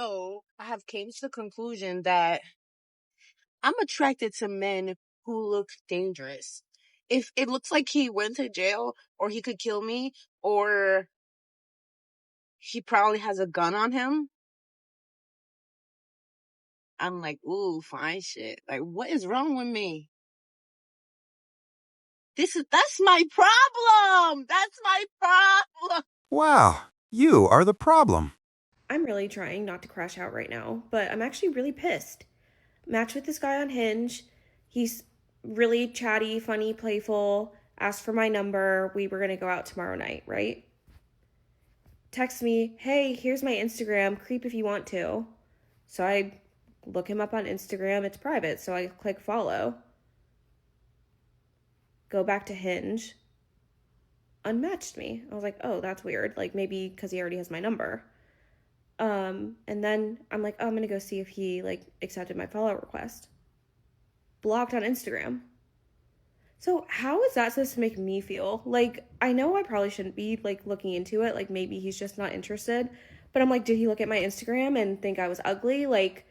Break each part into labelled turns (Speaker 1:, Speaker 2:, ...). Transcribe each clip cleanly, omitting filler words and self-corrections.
Speaker 1: So I have came to the conclusion that I'm attracted to men who look dangerous. If it looks like he went to jail or he could kill me or he probably has a gun on him, I'm like, ooh, fine shit. Like, what is wrong with me? That's my problem. That's my problem.
Speaker 2: Wow, you are the problem.
Speaker 3: I'm really trying not to crash out right now, but I'm actually really pissed. Matched with this guy on Hinge. He's really chatty, funny, playful. Asked for my number. We were going to go out tomorrow night, right? Text me, hey, here's my Instagram. Creep if you want to. So I look him up on Instagram. It's private, so I click follow. Go back to Hinge. Unmatched me. I was like, oh, that's weird. Like, maybe because he already has my number. And then I'm like, oh, I'm gonna go see if he like accepted my follow request. Blocked on Instagram. So how is that supposed to make me feel? Like, I know I probably shouldn't be like looking into it. Like, maybe he's just not interested. But I'm like, did he look at my Instagram and think I was ugly? Like,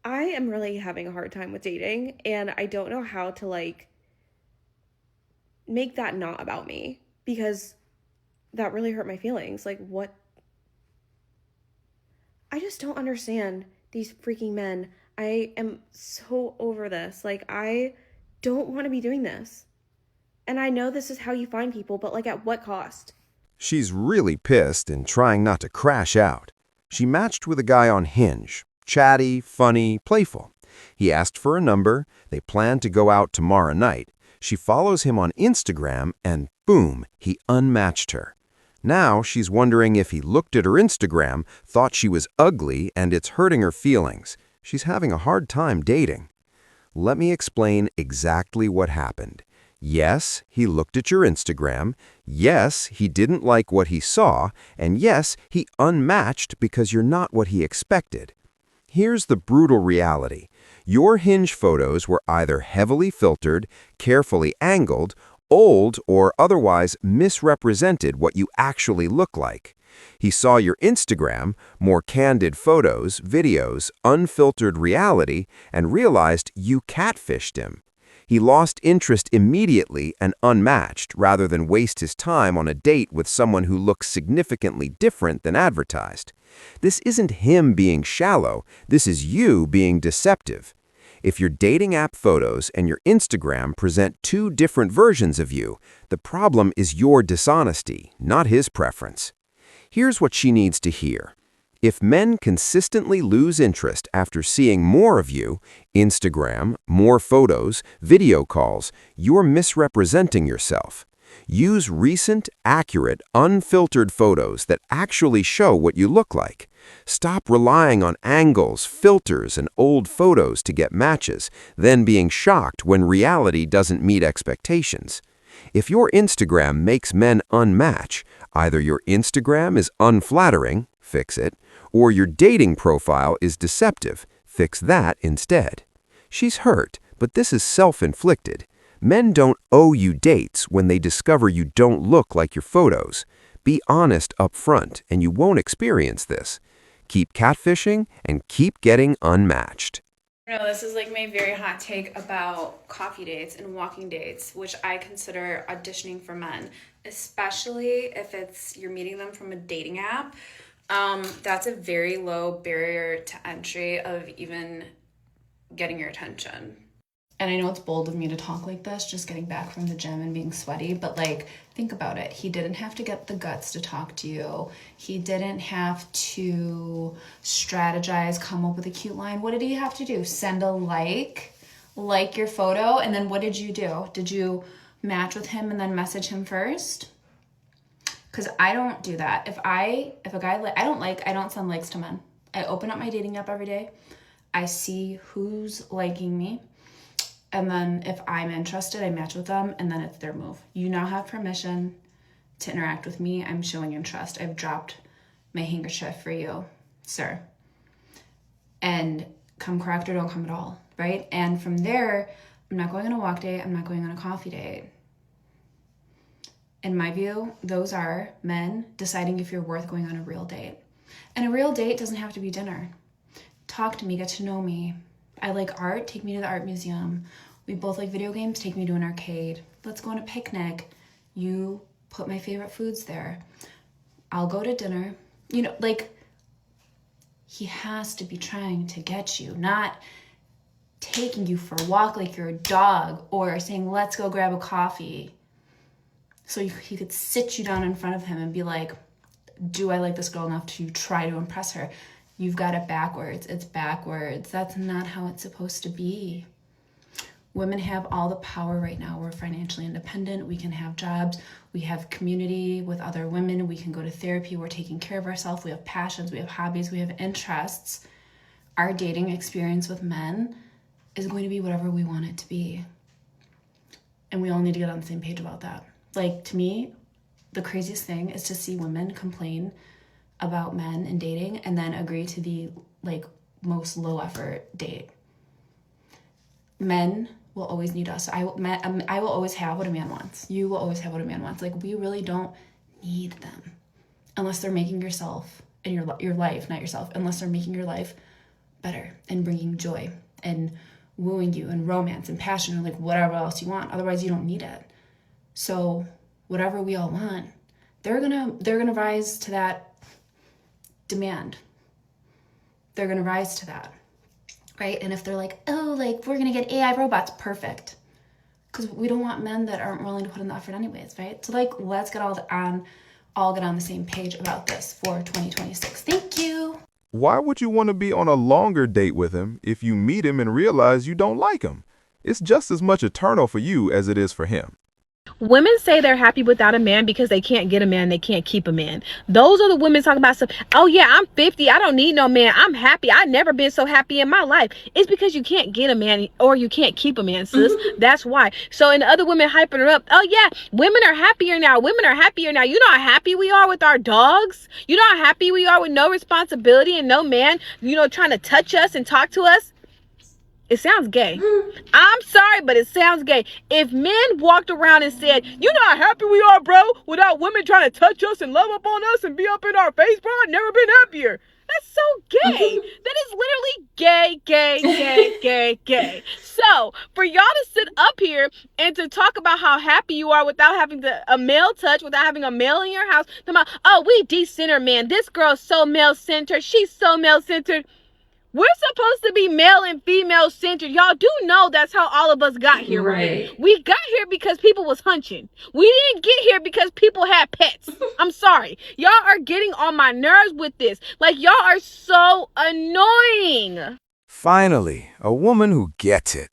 Speaker 3: I am really having a hard time with dating, and I don't know how to like make that not about me, because that really hurt my feelings. Like, what? I just don't understand these freaking men. I am so over this. Like, I don't want to be doing this. And I know this is how you find people, but like, at what cost?
Speaker 2: She's really pissed and trying not to crash out. She matched with a guy on Hinge. Chatty, funny, playful. He asked for a number. They planned to go out tomorrow night. She follows him on Instagram and boom, he unmatched her. Now she's wondering if he looked at her Instagram, thought she was ugly, and it's hurting her feelings. She's having a hard time dating. Let me explain exactly what happened. Yes, he looked at your Instagram. Yes, he didn't like what he saw. And yes, he unmatched because you're not what he expected. Here's the brutal reality. Your Hinge photos were either heavily filtered, carefully angled, old, or otherwise misrepresented what you actually look like. He saw your Instagram, more candid photos, videos, unfiltered reality, and realized you catfished him. He lost interest immediately and unmatched rather than waste his time on a date with someone who looks significantly different than advertised. This isn't him being shallow, this is you being deceptive. If your dating app photos and your Instagram present two different versions of you, the problem is your dishonesty, not his preference. Here's what she needs to hear. If men consistently lose interest after seeing more of you, Instagram, more photos, video calls, you're misrepresenting yourself. Use recent, accurate, unfiltered photos that actually show what you look like. Stop relying on angles, filters, and old photos to get matches, then being shocked when reality doesn't meet expectations. If your Instagram makes men unmatch, either your Instagram is unflattering, fix it, or your dating profile is deceptive, fix that instead. She's hurt, but this is self-inflicted. Men don't owe you dates when they discover you don't look like your photos. Be honest up front, and you won't experience this. Keep catfishing and keep getting unmatched.
Speaker 4: No, this is like my very hot take about coffee dates and walking dates, which I consider auditioning for men, especially if you're meeting them from a dating app. That's a very low barrier to entry of even getting your attention. And I know it's bold of me to talk like this, just getting back from the gym and being sweaty, but like, think about it. He didn't have to get the guts to talk to you. He didn't have to strategize, come up with a cute line. What did he have to do? Send a like your photo, and then what did you do? Did you match with him and then message him first? Because I don't do that. If a guy, I don't send likes to men. I open up my dating app every day. I see who's liking me. And then if I'm interested, I match with them, and then it's their move. You now have permission to interact with me. I'm showing interest. I've dropped my handkerchief for you, sir. And come correct or don't come at all, right? And from there, I'm not going on a walk date. I'm not going on a coffee date. In my view, those are men deciding if you're worth going on a real date. And a real date doesn't have to be dinner. Talk to me, get to know me. I like art, take me to the art museum. We both like video games, take me to an arcade. Let's go on a picnic. You put my favorite foods there. I'll go to dinner. You know, like, he has to be trying to get you, not taking you for a walk like you're a dog or saying, let's go grab a coffee. So he could sit you down in front of him and be like, do I like this girl enough to try to impress her? You've got it backwards. It's backwards. That's not how it's supposed to be. Women have all the power right now. We're financially independent. We can have jobs. We have community with other women. We can go to therapy. We're taking care of ourselves. We have passions. We have hobbies. We have interests. Our dating experience with men is going to be whatever we want it to be. And we all need to get on the same page about that. Like, to me, the craziest thing is to see women complain about men and dating and then agree to the, like, most low effort date. Men will always need us. I will always have what a man wants. You will always have what a man wants. Like, we really don't need them unless they're making yourself and your life, not yourself, unless they're making your life better and bringing joy and wooing you and romance and passion and like whatever else you want. Otherwise, you don't need it. So whatever we all want, they're gonna rise to that demand. They're gonna rise to that. Right? And if they're like, oh, like, we're going to get AI robots, perfect. Because we don't want men that aren't willing to put in the effort anyways, right? So, like, let's get all get on the same page about this for 2026. Thank you.
Speaker 5: Why would you want to be on a longer date with him if you meet him and realize you don't like him? It's just as much a turn off for you as it is for him.
Speaker 6: Women say they're happy without a man because they can't get a man, they can't keep a man. Those are the women talking about stuff. Oh yeah, I'm 50, I don't need no man, I'm happy, I've never been so happy in my life. It's because you can't get a man or you can't keep a man, sis. That's why. So, and the other women hyping her up, oh yeah, women are happier now. You know how happy we are with our dogs? You know how happy we are with no responsibility and no man, trying to touch us and talk to us? It sounds gay. I'm sorry, but it sounds gay. If men walked around and said, you know how happy we are, bro, without women trying to touch us and love up on us and be up in our face, bro, I've never been happier. That's so gay. That is literally gay. So, for y'all to sit up here and to talk about how happy you are without having a male touch, without having a male in your house, about, oh, we decenter, man. This girl's so male-centered. She's so male-centered. We're supposed to be male and female centered. Y'all do know that's how all of us got here, right? We got here because people was hunching. We didn't get here because people had pets. I'm sorry. Y'all are getting on my nerves with this. Like, y'all are so annoying.
Speaker 2: Finally, a woman who gets it.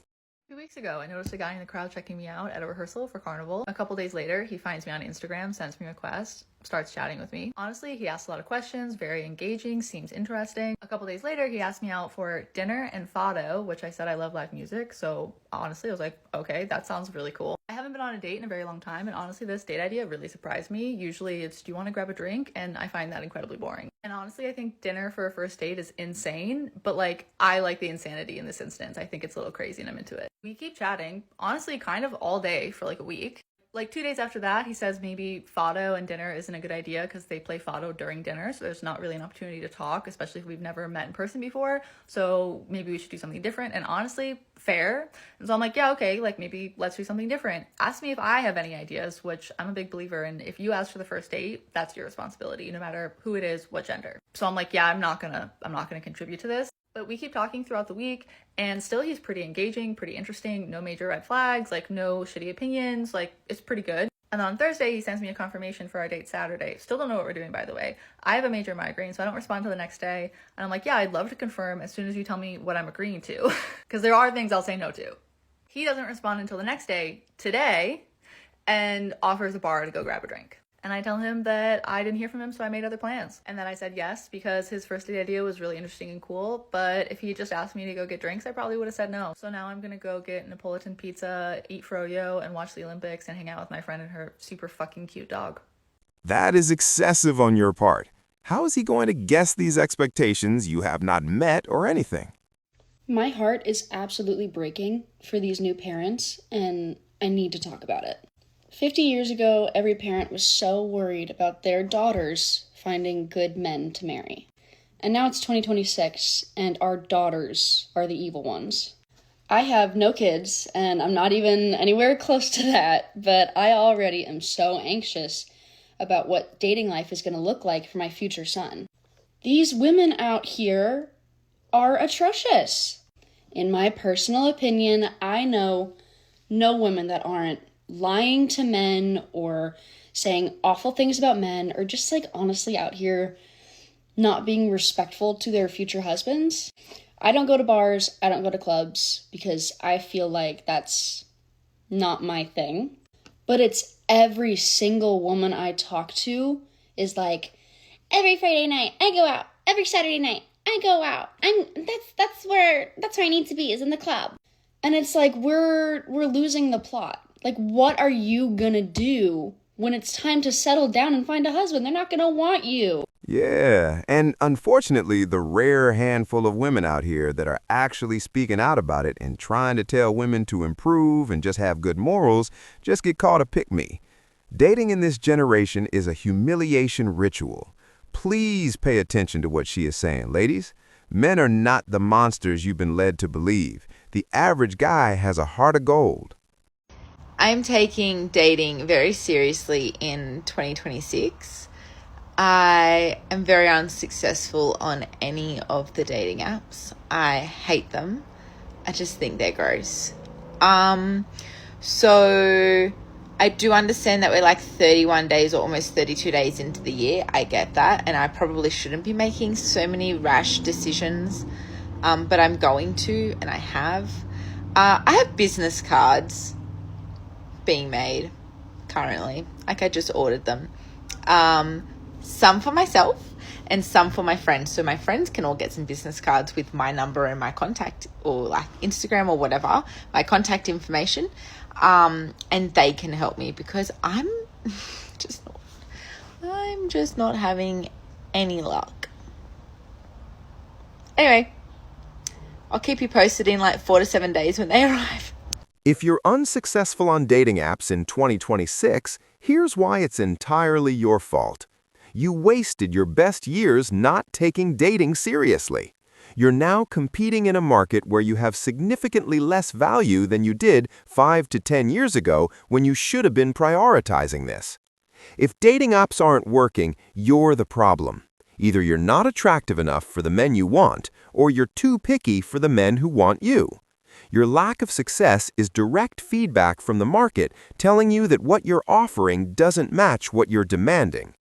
Speaker 7: 2 weeks ago, I noticed a guy in the crowd checking me out at a rehearsal for Carnival. A couple days later, he finds me on Instagram, sends me a request, starts chatting with me. Honestly, he asked a lot of questions, very engaging, seems interesting. A couple days later, he asked me out for dinner and photo, which I said I love live music. So honestly, I was like, okay, that sounds really cool. I haven't been on a date in a very long time, and honestly, this date idea really surprised me. Usually it's, do you want to grab a drink? And I find that incredibly boring. And honestly, I think dinner for a first date is insane, but like, I like the insanity in this instance. I think it's a little crazy and I'm into it. We keep chatting, honestly, kind of all day for like a week. Like 2 days after that, he says maybe photo and dinner isn't a good idea because they play photo during dinner. So there's not really an opportunity to talk, especially if we've never met in person before. So maybe we should do something different. And honestly, fair. And so I'm like, yeah, okay, like maybe let's do something different. Ask me if I have any ideas, which I'm a big believer in. If you ask for the first date, that's your responsibility, no matter who it is, what gender. So I'm like, yeah, I'm not gonna contribute to this. But we keep talking throughout the week, and still he's pretty engaging, pretty interesting, no major red flags, like no shitty opinions, like it's pretty good. And then on Thursday, he sends me a confirmation for our date Saturday. Still don't know what we're doing, by the way. I have a major migraine, so I don't respond till the next day. And I'm like, yeah, I'd love to confirm as soon as you tell me what I'm agreeing to, because there are things I'll say no to. He doesn't respond until the next day, today, and offers a bar to go grab a drink. And I tell him that I didn't hear from him, so I made other plans. And then I said yes, because his first date idea was really interesting and cool. But if he just asked me to go get drinks, I probably would have said no. So now I'm gonna go get Napolitan pizza, eat froyo, and watch the Olympics and hang out with my friend and her super fucking cute dog.
Speaker 2: That is excessive on your part. How is he going to guess these expectations you have not met or anything?
Speaker 8: My heart is absolutely breaking for these new parents, and I need to talk about it. 50 years ago, every parent was so worried about their daughters finding good men to marry. And now it's 2026, and our daughters are the evil ones. I have no kids, and I'm not even anywhere close to that, but I already am so anxious about what dating life is going to look like for my future son. These women out here are atrocious. In my personal opinion, I know no women that aren't lying to men or saying awful things about men or just like honestly out here not being respectful to their future husbands. I don't go to bars, I don't go to clubs because I feel like that's not my thing. But it's every single woman I talk to is like, every Friday night I go out, every Saturday night I go out. That's where I need to be, is in the club. And it's like we're losing the plot. Like, what are you gonna do when it's time to settle down and find a husband? They're not gonna want you.
Speaker 2: Yeah, and unfortunately, the rare handful of women out here that are actually speaking out about it and trying to tell women to improve and just have good morals just get called a pick-me. Dating in this generation is a humiliation ritual. Please pay attention to what she is saying, ladies. Men are not the monsters you've been led to believe. The average guy has a heart of gold.
Speaker 9: I'm taking dating very seriously in 2026. I am very unsuccessful on any of the dating apps. I hate them. I just think they're gross. So I do understand that we're like 31 days or almost 32 days into the year. I get that. And I probably shouldn't be making so many rash decisions. But I'm going to, and I have. I have business cards being made currently. Like, I just ordered them. Some for myself and some for my friends. So my friends can all get some business cards with my number and my contact, or like Instagram or whatever, my contact information. And they can help me because I'm just not having any luck. Anyway, I'll keep you posted in like 4 to 7 days when they arrive.
Speaker 2: If you're unsuccessful on dating apps in 2026, here's why it's entirely your fault. You wasted your best years not taking dating seriously. You're now competing in a market where you have significantly less value than you did 5 to 10 years ago when you should have been prioritizing this. If dating apps aren't working, you're the problem. Either you're not attractive enough for the men you want, or you're too picky for the men who want you. Your lack of success is direct feedback from the market telling you that what you're offering doesn't match what you're demanding.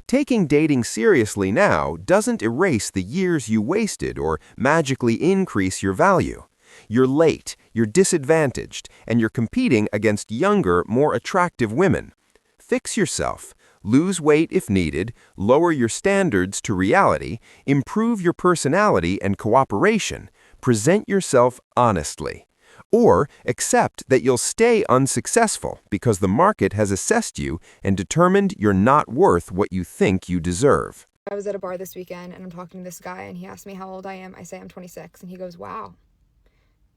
Speaker 2: Taking dating seriously now doesn't erase the years you wasted or magically increase your value. You're late, you're disadvantaged, and you're competing against younger, more attractive women. Fix yourself. Lose weight if needed, lower your standards to reality, improve your personality and cooperation, present yourself honestly. Or accept that you'll stay unsuccessful because the market has assessed you and determined you're not worth what you think you deserve.
Speaker 10: I was at a bar this weekend and I'm talking to this guy and he asked me how old I am. I say I'm 26 and he goes, "Wow,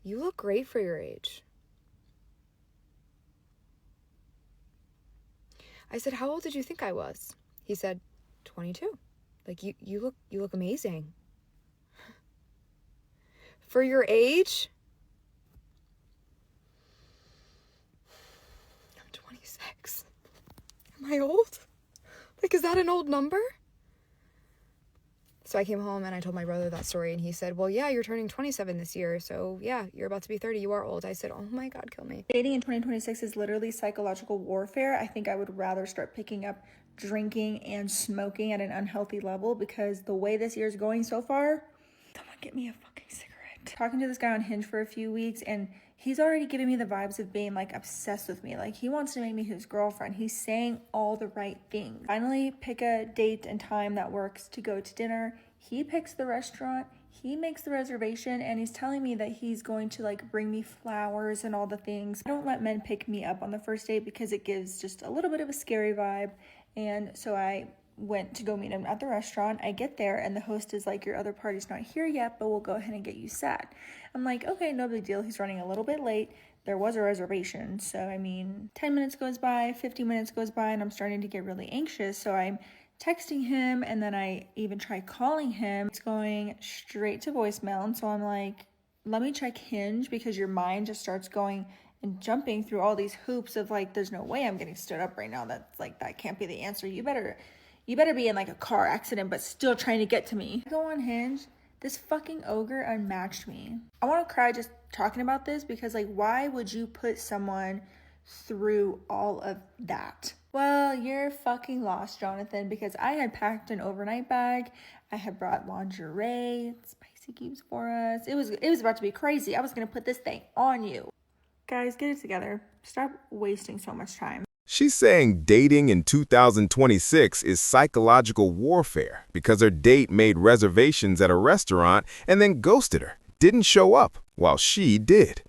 Speaker 10: you look great for your age." I said, "How old did you think I was?" He said, 22. Like, you look amazing. For your age? I'm 26. Am I old? Like, is that an old number? So I came home and I told my brother that story and he said, "Well, yeah, you're turning 27 this year. So yeah, you're about to be 30. You are old." I said, "Oh my God, kill me."
Speaker 11: Dating in 2026 is literally psychological warfare. I think I would rather start picking up drinking and smoking at an unhealthy level because the way this year's going so far, someone get me a fucking cigarette. Talking to this guy on Hinge for a few weeks and he's already giving me the vibes of being like obsessed with me. Like, he wants to make me his girlfriend. He's saying all the right things. Finally pick a date and time that works to go to dinner. He picks the restaurant, he makes the reservation, and he's telling me that he's going to like bring me flowers and all the things. I don't let men pick me up on the first date because it gives just a little bit of a scary vibe. And so I went to go meet him at the restaurant. I get there and the host is like, "Your other party's not here yet, but we'll go ahead and get you sat." I'm like, okay, no big deal. He's running a little bit late. There was a reservation. So, 10 minutes goes by, 15 minutes goes by, and I'm starting to get really anxious. So I'm texting him, and then I even tried calling him. It's going straight to voicemail. And so I'm like, let me check Hinge, because your mind just starts going and jumping through all these hoops of like, there's no way I'm getting stood up right now. That's like, that can't be the answer. You better be in like a car accident, but still trying to get to me. I go on Hinge. This fucking ogre unmatched me. I want to cry just talking about this, because like, why would you put someone through all of that? Well, you're fucking lost, Jonathan, because I had packed an overnight bag. I had brought lingerie, spicy cubes for us. It was about to be crazy. I was going to put this thing on you. Guys, get it together. Stop wasting so much time.
Speaker 5: She's saying dating in 2026 is psychological warfare because her date made reservations at a restaurant and then ghosted her, didn't show up, while she did.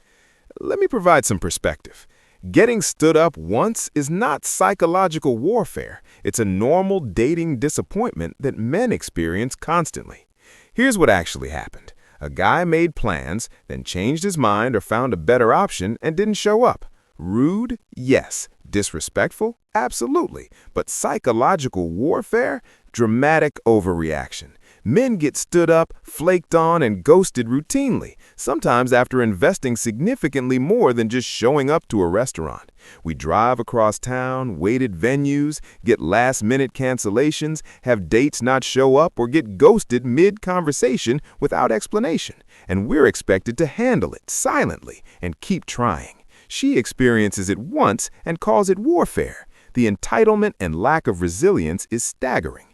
Speaker 5: Let me provide some perspective. Getting stood up once is not psychological warfare. It's a normal dating disappointment that men experience constantly. Here's what actually happened. A guy made plans, then changed his mind or found a better option and didn't show up. Rude? Yes. Disrespectful? Absolutely. But psychological warfare? Dramatic overreaction. Men get stood up, flaked on, and ghosted routinely, sometimes after investing significantly more than just showing up to a restaurant. We drive across town, waited venues, get last-minute cancellations, have dates not show up, or get ghosted mid-conversation without explanation. And we're expected to handle it silently and keep trying. She experiences it once and calls it warfare. The entitlement and lack of resilience is staggering.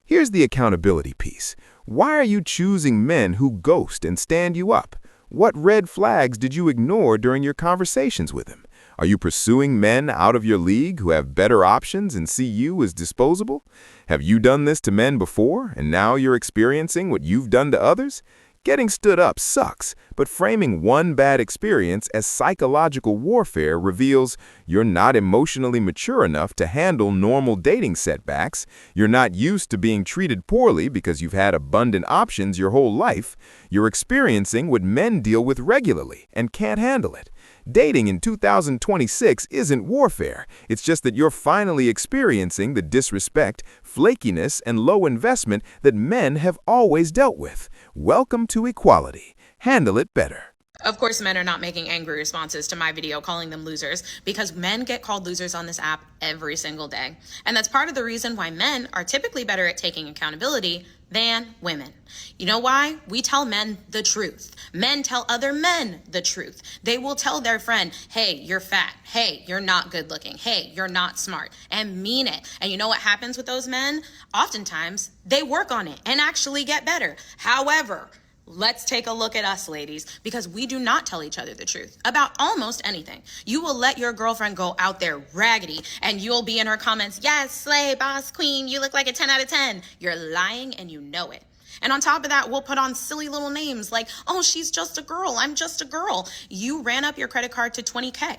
Speaker 5: Here's the accountability piece. Why are you choosing men who ghost and stand you up? What red flags did you ignore during your conversations with him? Are you pursuing men out of your league who have better options and see you as disposable? Have you done this to men before, and now you're experiencing what you've done to others? Getting stood up sucks, but framing one bad experience as psychological warfare reveals you're not emotionally mature enough to handle normal dating setbacks, you're not used to being treated poorly because you've had abundant options your whole life, you're experiencing what men deal with regularly and can't handle it. Dating in 2026 isn't warfare. It's just that you're finally experiencing the disrespect, flakiness, and low investment that men have always dealt with. Welcome to equality. Handle it better.
Speaker 12: Of course, men are not making angry responses to my video calling them losers, because men get called losers on this app every single day. And that's part of the reason why men are typically better at taking accountability than women. You know why? We tell men the truth. Men tell other men the truth. They will tell their friend, hey, you're fat. Hey, you're not good looking. Hey, you're not smart, and mean it. And you know what happens with those men? Oftentimes, they work on it and actually get better. However, let's take a look at us, ladies, because we do not tell each other the truth about almost anything. You will let your girlfriend go out there raggedy, and you'll be in her comments, yes, slay, boss, queen, you look like a 10 out of 10. You're lying, and you know it. And on top of that, we'll put on silly little names like, oh, she's just a girl. I'm just a girl. You ran up your credit card to $20K.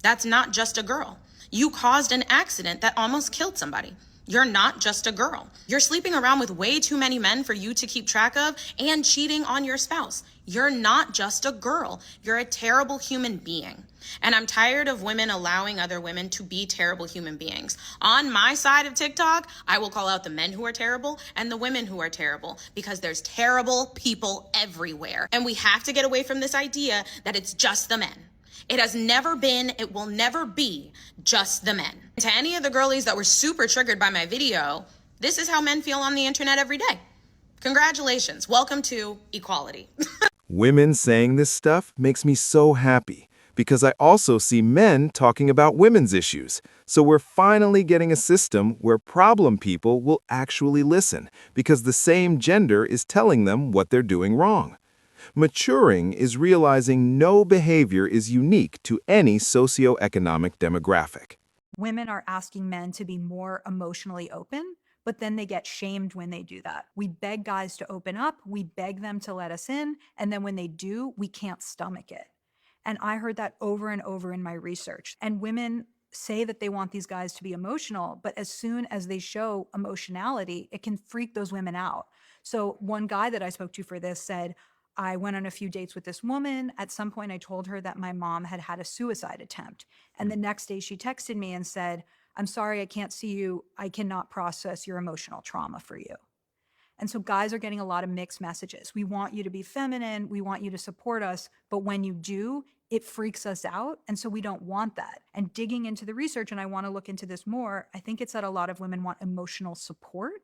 Speaker 12: That's not just a girl. You caused an accident that almost killed somebody. You're not just a girl. You're sleeping around with way too many men for you to keep track of and cheating on your spouse. You're not just a girl. You're a terrible human being. And I'm tired of women allowing other women to be terrible human beings. On my side of TikTok, I will call out the men who are terrible and the women who are terrible, because there's terrible people everywhere. And we have to get away from this idea that it's just the men. It has never been, it will never be just the men. To any of the girlies that were super triggered by my video, this is how men feel on the internet every day. Congratulations. Welcome to equality.
Speaker 2: Women saying this stuff makes me so happy, because I also see men talking about women's issues. So we're finally getting a system where problem people will actually listen, because the same gender is telling them what they're doing wrong. Maturing is realizing no behavior is unique to any socioeconomic demographic.
Speaker 13: Women are asking men to be more emotionally open, but then they get shamed when they do that. We beg guys to open up, we beg them to let us in, and then when they do, we can't stomach it. And I heard that over and over in my research. And women say that they want these guys to be emotional, but as soon as they show emotionality, it can freak those women out. So one guy that I spoke to for this said, I went on a few dates with this woman. At some point, I told her that my mom had had a suicide attempt. And the next day she texted me and said, I'm sorry, I can't see you. I cannot process your emotional trauma for you. And so guys are getting a lot of mixed messages. We want you to be feminine. We want you to support us. But when you do, it freaks us out. And so we don't want that. And digging into the research, and I want to look into this more, I think it's that a lot of women want emotional support.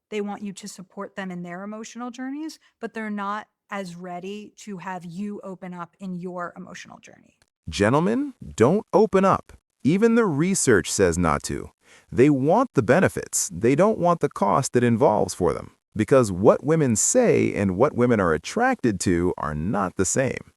Speaker 13: They want you to support them in their emotional journeys, but they're not as ready to have you open up in your emotional journey.
Speaker 5: Gentlemen, don't open up. Even the research says not to. They want the benefits. They don't want the cost that involves for them. Because what women say and what women are attracted to are not the same.